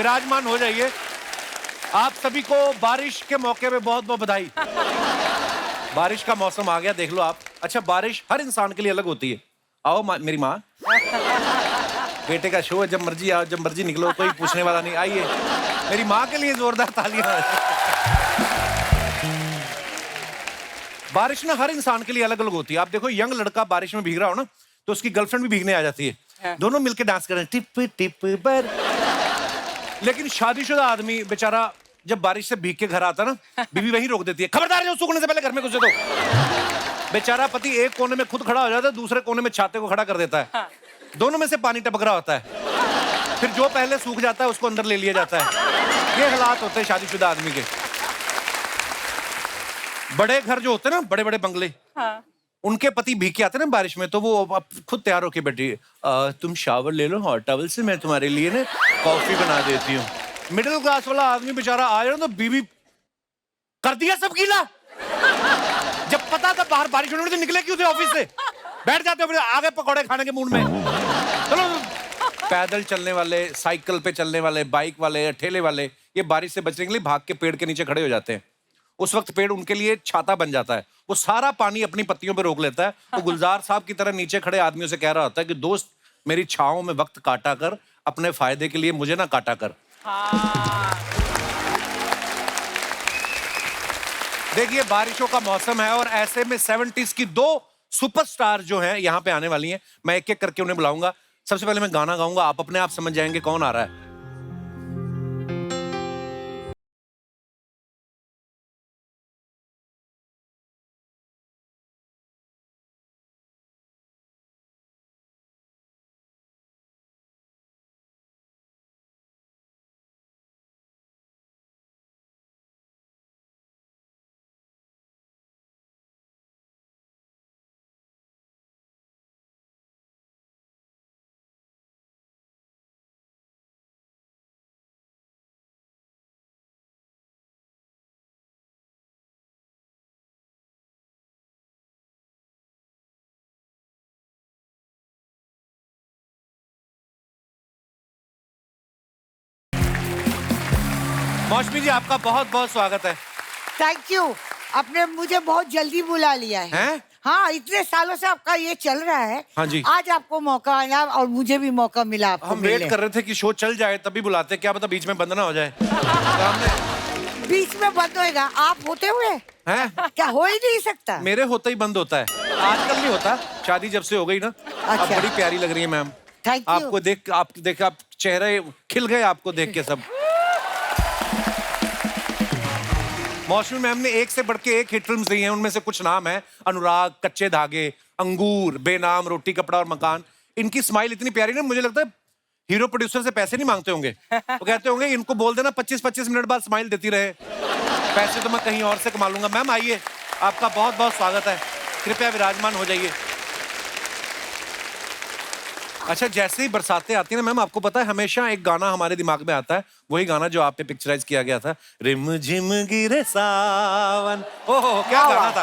विराजमान हो जाइए। आप सभी को बारिश के मौके पे बहुत बहुत बधाई। बारिश का मौसम आ गया, देख लो आप। अच्छा, बारिश हर इंसान के लिए अलग होती है। आओ मेरी माँ, बेटे का शो है, जब मर्जी आओ, जब मर्जी निकलो, कोई पूछने वाला नहीं। आइए, मेरी माँ के लिए जोरदार तालियां। बारिश ना हर इंसान के लिए अलग अलग होती है। आप देखो, यंग लड़का बारिश में भीग रहा हो ना, तो उसकी गर्लफ्रेंड भी भीगने आ जाती है। दोनों मिलके डांस कर रहे हैं, टिप टिप बर। लेकिन शादीशुदा आदमी बेचारा जब बारिश से भीग के घर आता ना, बीवी वहीं रोक देती है, खबरदार जो सूखने से पहले घर में घुसे। तो बेचारा पति एक कोने में खुद खड़ा हो जाता है, दूसरे कोने में छाते को खड़ा कर देता है। दोनों में से पानी टपक रहा होता है। फिर जो पहले सूख जाता है उसको अंदर ले लिया जाता है। ये हालात होते हैं शादीशुदा आदमी के। बड़े घर जो होते हैं ना, बड़े बड़े बंगले, उनके पति भीग के आते हैं ना बारिश में, तो वो खुद तैयार होके बैठी है, तुम शावर ले लो हॉट टॉवल से, मैं तुम्हारे लिए ना कॉफी बना देती हूँ। मिडिल क्लास वाला आदमी बेचारा आया ना, तो बीवी कर दिया सब गीला। जब पता था बाहर बारिश होने वाली, निकले क्यों थे ऑफिस से? बैठ जाते हो, आगे पकौड़े खाने के मूड में। चलो, पैदल चलने वाले, साइकिल पे चलने वाले, बाइक वाले, ठेले वाले, ये बारिश से बचने के लिए भाग के पेड़ के नीचे खड़े हो जाते हैं। उस वक्त पेड़ उनके लिए छाता बन जाता है। वो सारा पानी अपनी पत्तियों पे रोक लेता है। वो गुलजार साहब की तरह नीचे खड़े आदमियों से कह रहा होता है कि दोस्त, मेरी छाओं में वक्त काटा कर, अपने फायदे के लिए मुझे ना काटा कर। देखिए, बारिशों का मौसम है और ऐसे में 70s की दो सुपरस्टार जो हैं यहाँ पे आने वाली हैं। मैं एक एक करके उन्हें बुलाऊंगा। सबसे पहले मैं गाना गाऊंगा, आप अपने आप समझ जाएंगे कौन आ रहा है। मौसमी जी, आपका बहुत बहुत स्वागत है। Thank you. आपने मुझे बहुत जल्दी बुला लिया है। हाँ, इतने सालों से आपका ये चल रहा है। हाँ जी। आज आपको मौका आया और मुझे भी मौका मिला आपको हम वेट कर रहे थे कि शो चल जाए तभी बुलाते, क्या पता बीच में बंद ना हो जाए। बीच में बंद होएगा? आप होते हुए हैं? क्या हो ही नहीं सकता। मेरे होते ही बंद होता है, आजकल नहीं होता। शादी जब से हो गई ना। अच्छा। आप बड़ी प्यारी लग रही है मैम। Thank you. आपको देख आप चेहरे खिल गए आपको देख के सब। मौसमी मैम ने एक से बढ़ के एक हिट फिल्म्स दी हैं। उनमें से कुछ नाम है अनुराग, कच्चे धागे, अंगूर, बेनाम, रोटी कपड़ा और मकान। इनकी स्माइल इतनी प्यारी ना, मुझे लगता है हीरो प्रोड्यूसर से पैसे नहीं मांगते होंगे। वो कहते होंगे इनको बोल देना 25-25 मिनट बाद स्माइल देती रहे, पैसे तो मैं कहीं और से कमा लूंगा। मैम आइए, आपका बहुत बहुत स्वागत है, कृपया विराजमान हो जाइए। अच्छा, जैसे ही बरसातें आती है ना मैम, आपको पता है हमेशा एक गाना हमारे दिमाग में आता है, वही गाना जो आप पे पिक्चराइज किया गया था, रिम झिम गिरे सावन। ओहो, क्या गाना था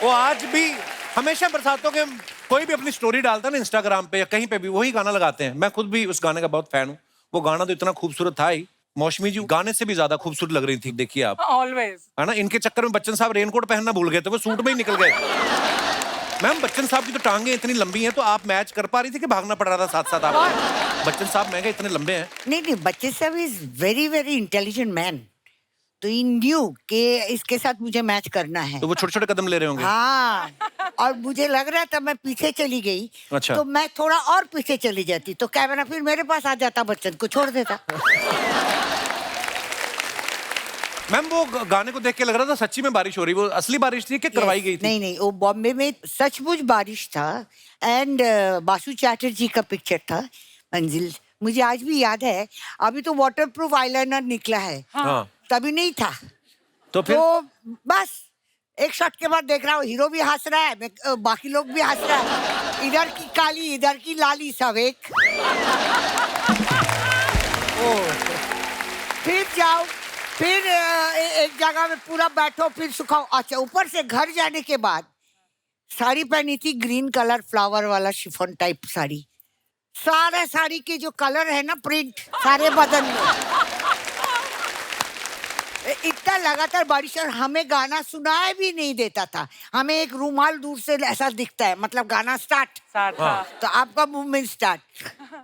वो। आज भी हमेशा बरसातों के कोई भी अपनी स्टोरी डालता है ना इंस्टाग्राम पे या कहीं पे भी, वही गाना लगाते हैं। मैं खुद भी उस गाने का बहुत फैन हूँ। वो गाना तो इतना खूबसूरत था ही। मौसमी जी गाने से भी ज्यादा खूबसूरत लग रही थी, देखिए आप। ऑलवेज है ना, इनके चक्कर में बच्चन साहब रेनकोट पहनना भूल गए थे, वो सूट में ही निकल गए। मैम, बच्चन साहब की तो टांगे इतनी लंबी हैं, तो आप मैच कर पा रही थी कि भागना पड़ रहा था साथ साथ आपको? बच्चन साहब महंगे इतने लंबे हैं। नहीं, बच्चे साहब is very very intelligent man, तो इन न्यू कि इसके साथ मुझे मैच करना है। तो वो छोटे छोटे कदम ले रहे होंगे। हाँ, और मुझे लग रहा था मैं पीछे चली गई। अच्छा। तो मैं थोड़ा और पीछे चली जाती तो कैमरा फिर मेरे पास आ जाता, बच्चन को छोड़ देता। मैम, वो गाने को देख के लग रहा था सच्ची में बारिश हो रही। वो असली बारिश थी कि करवाई गई थी? नहीं, वो बॉम्बे में सचमुच बारिश था। एंड बासु चैटर्जी का पिक्चर था मंजिल, मुझे आज भी याद है। अभी तो वाटरप्रूफ आईलाइनर निकला है। हाँ। तभी नहीं था। तो फिर तो बस एक शॉट के बाद देख रहा हूँ हीरो भी हंस रहा है, बाकी लोग भी हंस रहा है, इधर की काली इधर की लाली सब एक। फिर जाओ, फिर एक जगह में पूरा बैठो, फिर सुखाओ। अच्छा, ऊपर से घर जाने के बाद साड़ी पहनी थी ग्रीन कलर फ्लावर वाला शिफॉन टाइप साड़ी, सारे साड़ी के जो कलर है ना, प्रिंट सारे बदन में। इतना लगातार बारिश, और हमें गाना सुनाई भी नहीं देता था। हमें एक रुमाल दूर से ऐसा दिखता है, मतलब गाना स्टार्ट, तो आपका मूवमेंट स्टार्ट,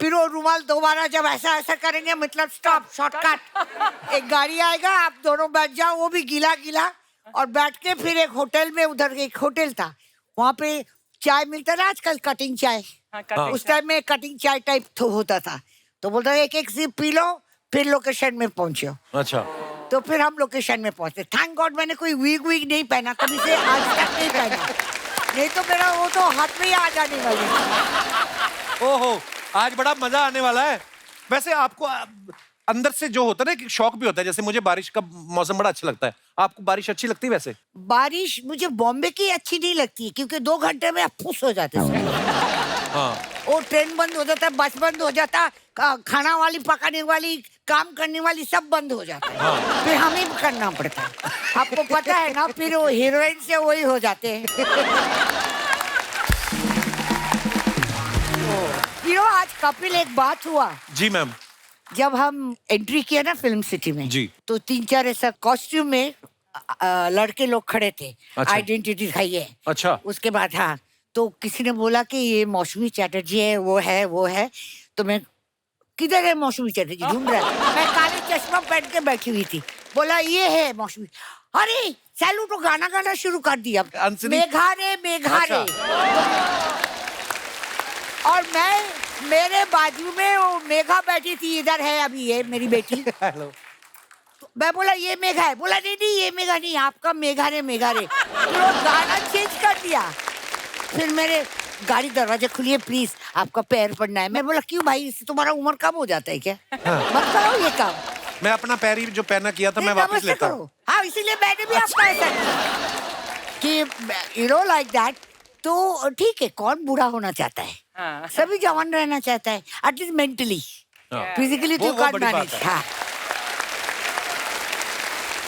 फिर वो रुमाल दोबारा जब ऐसा ऐसा करेंगे मतलब स्टॉप, शॉर्टकट। एक गाड़ी आएगा, आप दोनों बैठ जाओ, वो भी गीला गीला, और बैठ के फिर एक होटल में, उधर एक होटल था, वहाँ पे चाय मिलता था आजकल, कटिंग चाय। उस टाइम में कटिंग चाय टाइप तो होता था, तो बोलता एक एक सिप पी लो, फिर लोकेशन में पहुंचो। अच्छा। तो फिर हम लोकेशन में पहुंचे। थैंक गॉड मैंने कोई वीग नहीं पहना, कभी से आज तक नहीं पहना, नहीं तो मेरा वो तो हाथ में ही आ जाने वाली थी। ओहो, आज बड़ा मजा आने वाला है। वैसे आपको अंदर से जो होता है ना, एक शौक भी होता है, जैसे मुझे बारिश का मौसम बड़ा अच्छा लगता है। आपको बारिश अच्छी लगती है? वैसे बारिश मुझे बॉम्बे की अच्छी नहीं लगती, क्योंकि 2 घंटे में फुस हो जाते हैं। हाँ। वो ट्रेन बंद हो जाता है, बस बंद हो जाता, खाना वाली, पकाने वाली, काम करने वाली सब बंद हो जाता है। हाँ। फिर हमें भी करना पड़ता है, आपको पता है ना, फिर वो हीरोइन से वही हो जाते हैं। आज कपिल, एक बात हुआ। जी मैम। जब हम एंट्री किया ना फिल्म सिटी में जी, तो 3-4 ऐसा कॉस्ट्यूम में लड़के लोग खड़े थे। अच्छा। आइडेंटिटी दिखाइए। अच्छा। उसके बाद हाँ, तो किसी ने बोला कि ये मौसमी चैटर्जी है, वो है। तो मैं, किधर है मौसमी चैटर्जी, ढूंढ रहा है। मैं काले चश्मा पहन के बैठी हुई थी, बोला ये है मौसमी। अरे सैलू तो गाना गाना शुरू कर दिया, मेघा रे मेघा रे। और मेरे बाजू में वो मेघा बैठी थी, इधर है अभी ये मेरी बेटी। हेलो। मैं बोला ये मेघा है, बोला नहीं ये मेघा नहीं, आपका मेघा रे मेघा रे। तो गाना चेंज कर दिया। फिर मेरे गाड़ी दरवाजे खुलिए, प्लीज आपका पैर पड़ना है। मैं बोला क्यों भाई, इससे तुम्हारा उम्र कम हो जाता है क्या? हाँ। मत करो ये काम। मैं अपना पैर ही जो पहना किया था मैं वापस लेता हूँ। हाँ, इसीलिए मैंने भी आपका ऐसा किया कि यू नो लाइक दैट। तो ठीक है, कौन बूढ़ा होना चाहता है? हाँ। सभी जवान रहना चाहता है, एटलीस्ट मेंटली। फिजिकली तो काट मैनेज। हाँ।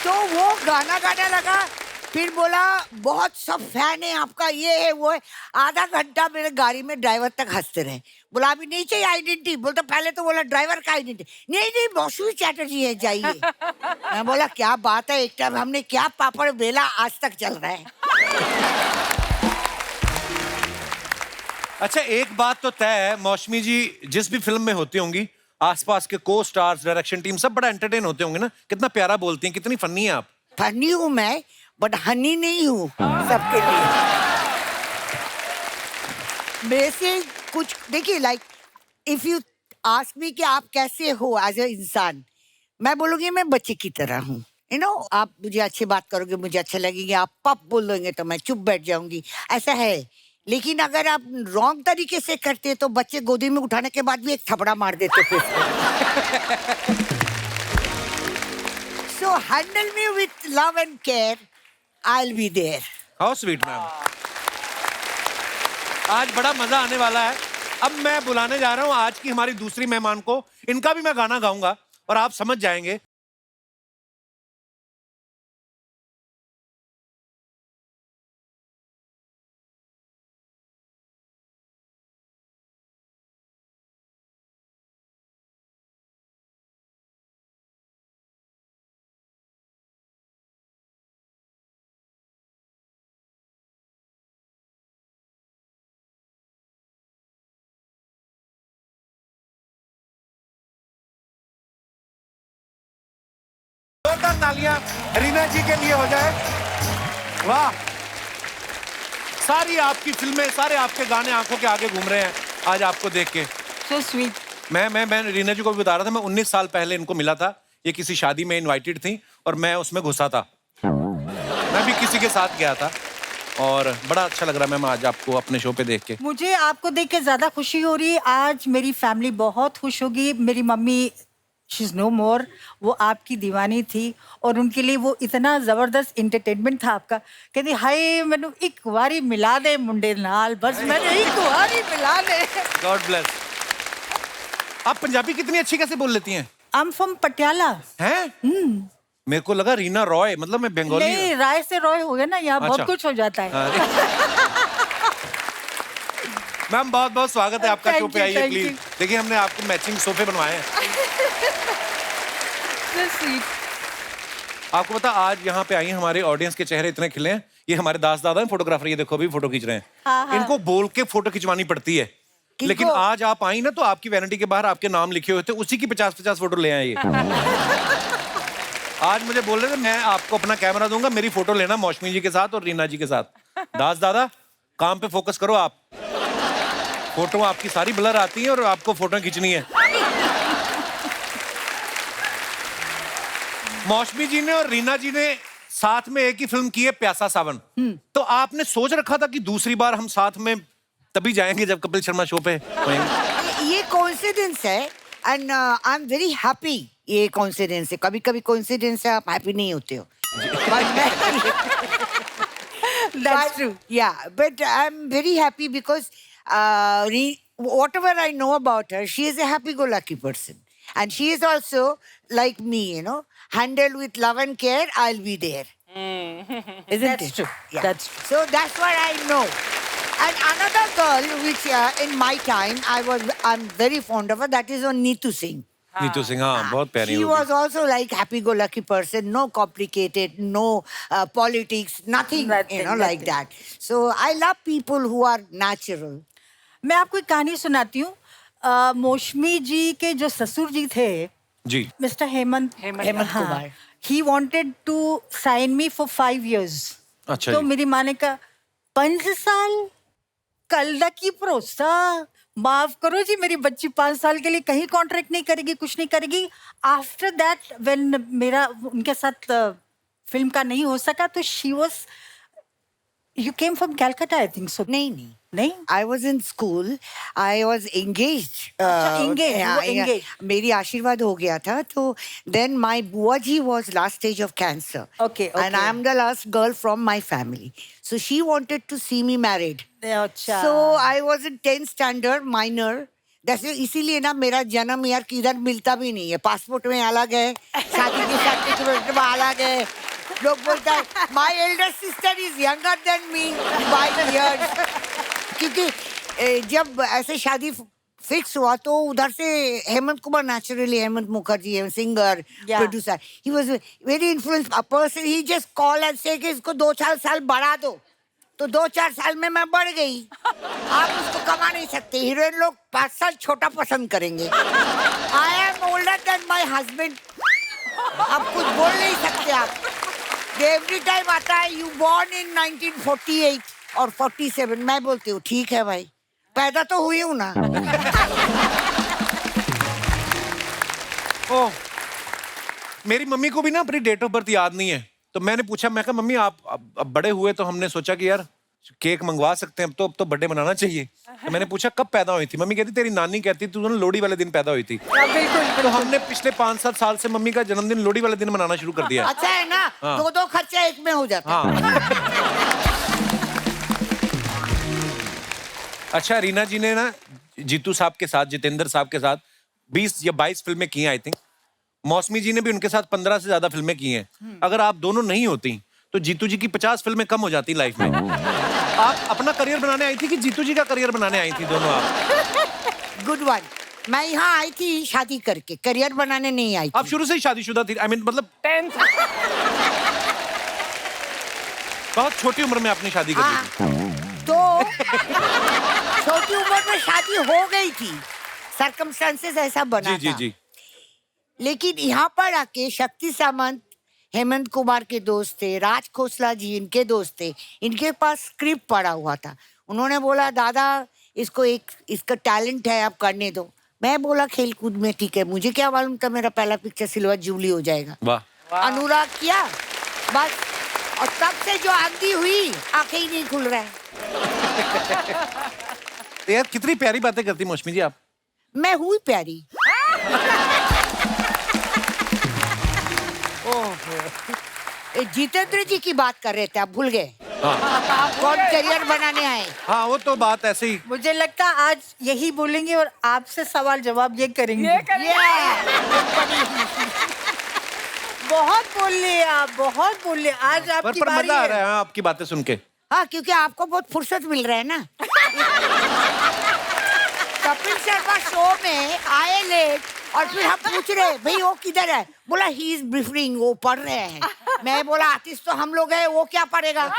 तो वो गाना गाने लगा, फिर बोला बहुत सब फैन है आपका, ये है वो है। आधा घंटा मेरे गाड़ी में ड्राइवर तक हंसते रहे। बोला अभी नहीं चाहिए आइडेंटिटी, बोलता पहले तो बोला ड्राइवर का आइडेंटिटी, नहीं मौसमी चैटर्जी है, जाइए। मैं बोला क्या बात है, एक टाइम हमने क्या पापड़ बेला, आज तक चल रहा है। अच्छा, एक बात तो तय है, मौसमी जी जिस भी फिल्म में होती होंगी, आसपास के को स्टार्स, डायरेक्शन टीम सब बड़ा एंटरटेन होते होंगे ना। कितना प्यारा बोलती हैं, कितनी फनी है आप। फनी हूँ मैं, बट हनी नहीं हूँ सबके लिए। मेरे से कुछ देखिए, like if you ask me कि आप कैसे हो एज ए इंसान, मैं बोलूंगी मैं बच्चे की तरह हूँ। यू नो, आप मुझे अच्छी बात करोगे, मुझे अच्छा लगेगी। आप पप बोल दोगे तो मैं चुप बैठ जाऊंगी, ऐसा है। लेकिन अगर आप रॉन्ग तरीके से करते तो बच्चे गोदी में उठाने के बाद भी एक थपड़ा मार देते थे। So handle me with love and care, I'll be there. How sweet ma'am. आज बड़ा मजा आने वाला है। अब मैं बुलाने जा रहा हूँ आज की हमारी दूसरी मेहमान को। इनका भी मैं गाना गाऊंगा और आप समझ जाएंगे। जोरदार तालियां रीना जी के लिए हो जाए। वाह, सारी आपकी फिल्में, सारे आपके गाने आंखों के आगे घूम रहे हैं आज आपको देख के। So sweet. मैं रीना जी को भी बता रहा था, मैं 19 साल पहले इनको मिला था। ये किसी शादी में इनवाइटेड थी और मैं उसमें घुसा था। मैं भी किसी के साथ गया था और बड़ा अच्छा लग रहा है मैम आज आपको अपने शो पे देख के। मुझे आपको देख के ज्यादा खुशी हो रही है। आज मेरी फैमिली बहुत खुश होगी। मेरी मम्मी शी इज नो मोर, वो आपकी दीवानी थी और उनके लिए वो इतना जबरदस्त इंटरटेनमेंट था आपका। कहती हाय मैनू एक बारी मिला दे मुंडे नाल, बस मैंने एक बारी मिला दे। God bless. आप पंजाबी कितनी अच्छी कैसे बोल लेती हैं? I am from Patiala. हैं? मेरे को लगा रीना रॉय, मतलब मैं बंगाली। नहीं, राय से रॉय हो गया ना, यहाँ अच्छा। बहुत कुछ हो जाता है। मैम बहुत बहुत स्वागत है आपका, Thank शो पे you, आइए thank प्लीज। you. देखिए हमने आपको मैचिंग सोफे बनवाए हैं। So sweet. आपको पता आज यहाँ पे आई हैं, हमारे ऑडियंस के चेहरे इतने खिले हैं। ये हमारे दास दादा हैं फोटोग्राफर, ये देखो अभी फोटो खींच रहे हैं। हाँ, हाँ. इनको बोल के फोटो खिंचवानी पड़ती है, किनको? लेकिन आज आप आई ना तो आपकी वैनिटी के बाहर आपके नाम लिखे हुए थे, उसी की 50-50 फोटो ले आए ये। आज मुझे बोल रहे थे मैं आपको अपना कैमरा दूंगा, मेरी फोटो लेना मौसमी जी के साथ और रीना जी के साथ। दास दादा काम पे फोकस करो आप, फोटो आपकी सारी ब्लर आती है और आपको फोटो खींचनी है। मौसमी जी ने और रीना जी ने साथ में एक ही फिल्म की है, प्यासा सावन। तो आपने सोच रखा था कि दूसरी बार हम साथ में तभी जाएंगे जब कपिल शर्मा शो पे होंगे। ये कोइंसिडेंस है and I am very happy. ये कोइंसिडेंस है, कभी कभी कोइंसिडेंस है आप हैप्पी नहीं होते हो। That's true. Yeah, but I'm very happy because whatever I know about her, she is a happy-go-lucky person, and she is also like me, you know, handled with love and care. I'll be there, isn't That's it? true. Yeah. That's true. So that's what I know. And another girl, which in my time I'm very fond of her. That is on Neetu Singh. Neetu Singh, हाँ बहुत प्यारी She होगी। was also like happy-go-lucky person, no complicated, no politics, nothing, Nothing, you know, like that. So I love people who are natural. मैं आपको एक कहानी सुनाती हूँ। मौसमी जी के जो ससुर जी थे, जी mister Hemant Kumar. He wanted to sign me for 5 years. अच्छा तो जी। मेरी माँ ने कहा 5 साल कल की भरोसा, माफ करो जी, मेरी बच्ची 5 साल के लिए कहीं कॉन्ट्रैक्ट नहीं करेगी, कुछ नहीं करेगी। आफ्टर दैट व्हेन मेरा उनके साथ फिल्म का नहीं हो सका, तो she was, you came from Calcutta I think so. नहीं नहीं, I was in school. I was engaged. अच्छा, engaged, yeah, वो yeah. engaged. मेरी आशीर्वाद हो गया था तो then my बुआ जी was last stage of cancer. Okay, And okay. I am the last girl from my family. So she wanted to see me married. अच्छा। So I was in 10th standard, minor. जैसे इसीलिए ना मेरा जन्म यार किधर मिलता भी नहीं है, पासपोर्ट में अलग है, शादी के सर्टिफिकेट में अलग है। लोग बोलता है my elder sister is younger than me by years. क्योंकि जब ऐसे शादी फिक्स हुआ तो उधर से हेमंत कुमार, नेचुरली हेमंत मुखर्जी है singer, Yeah. Producer, he was very influence person. He just call and से कि इसको 2-4 साल बढ़ा दो, तो 2-4 साल में मैं बढ़ गई। आप उसको कमा नहीं सकते, हीरोइन लोग 5 साल छोटा पसंद करेंगे। I am older than my husband, आप कुछ बोल नहीं सकते आप। एवरी टाइम आता है यू बॉर्न इन 1948 और 47, मैं बोलती हूँ ठीक है भाई, पैदा तो हुई हूँ ना। ओह, मेरी मम्मी को भी ना अपनी डेट ऑफ बर्थ याद नहीं है, तो मैंने पूछा, मैं कहा मम्मी आप अब बड़े हुए तो हमने सोचा कि यार केक मंगवा सकते हैं, अब तो बर्थडे मनाना चाहिए। तो मैंने पूछा कब पैदा हुई थी, मम्मी कहती तेरी नानी कहती तू ना लोहड़ी वाले दिन पैदा हुई थी। तो हमने पिछले 5-7 साल से मम्मी का जन्मदिन लोहड़ी वाले दिन मनाना शुरू कर दिया। अच्छा है ना, हाँ। 2-2 खर्चा एक में हो जाता है। हाँ। अच्छा, रीना जी ने ना जीतू साहब के साथ, जितेंद्र साहब के साथ 20 या 22 फिल्में की हैं आई थिंक। मौसमी जी ने भी उनके साथ 15 से ज्यादा फिल्में की हैं। अगर आप दोनों नहीं होती तो जीतू जी की 50 फिल्में कम हो जाती लाइफ में। आप अपना करियर बनाने आई थी कि जीतू जी का करियर बनाने आई थी, दोनों आप? Good one. मैं यहाँ आई थी शादी करके, करियर बनाने नहीं आई थी। आप शुरू से ही शादीशुदा थी, आई मीन मतलब 10th बहुत छोटी उम्र में आपने शादी कर ली थी। हाँ, तो छोटी उम्र में शादी हो गई थी, सर्कमस्टेंसेस ऐसा बना जी जी था। जी। लेकिन यहाँ पर आके शक्ति सामंत हेमंत कुमार के दोस्त थे, राज खोसला जी इनके दोस्त थे, इनके पास स्क्रिप्ट पड़ा हुआ था। उन्होंने बोला दादा इसको इसका टैलेंट है, आप करने दो। मैं बोला खेल कूद में ठीक है, मुझे क्या मालूम था मेरा पहला पिक्चर सिल्वर जुबली हो जाएगा। वाह। अनुराग किया बस, और तब से जो आंधी हुई आंखें ही नहीं खुल रहा है। यार कितनी प्यारी बातें करती मौसमी जी आप। मैं हुई प्यारी। जितेंद्र जी की बात कर रहे थे, आप भूल गए? हाँ कौन करियर बनाने आए? हाँ, वो तो बात ऐसे ही। मुझे लगता आज यही बोलेंगे और आपसे सवाल जवाब ये करेंगे। ये करिए। बहुत बोल लिए आप, बहुत बोल लिए। आज आपकी पर बारी मजा आ है। रहा है आपकी बातें सुन के। हाँ, क्योंकि आपको बहुत फुर्सत मिल रहा है ना। कपिल शर्मा शो में आए लेट और फिर हम पूछ रहे भाई वो किधर है, बोला ही इज ब्रीफिंग, वो पढ़ रहे हैं। मैं बोला आर्टिस्ट तो हम लोग हैं, वो क्या पढ़ेगा।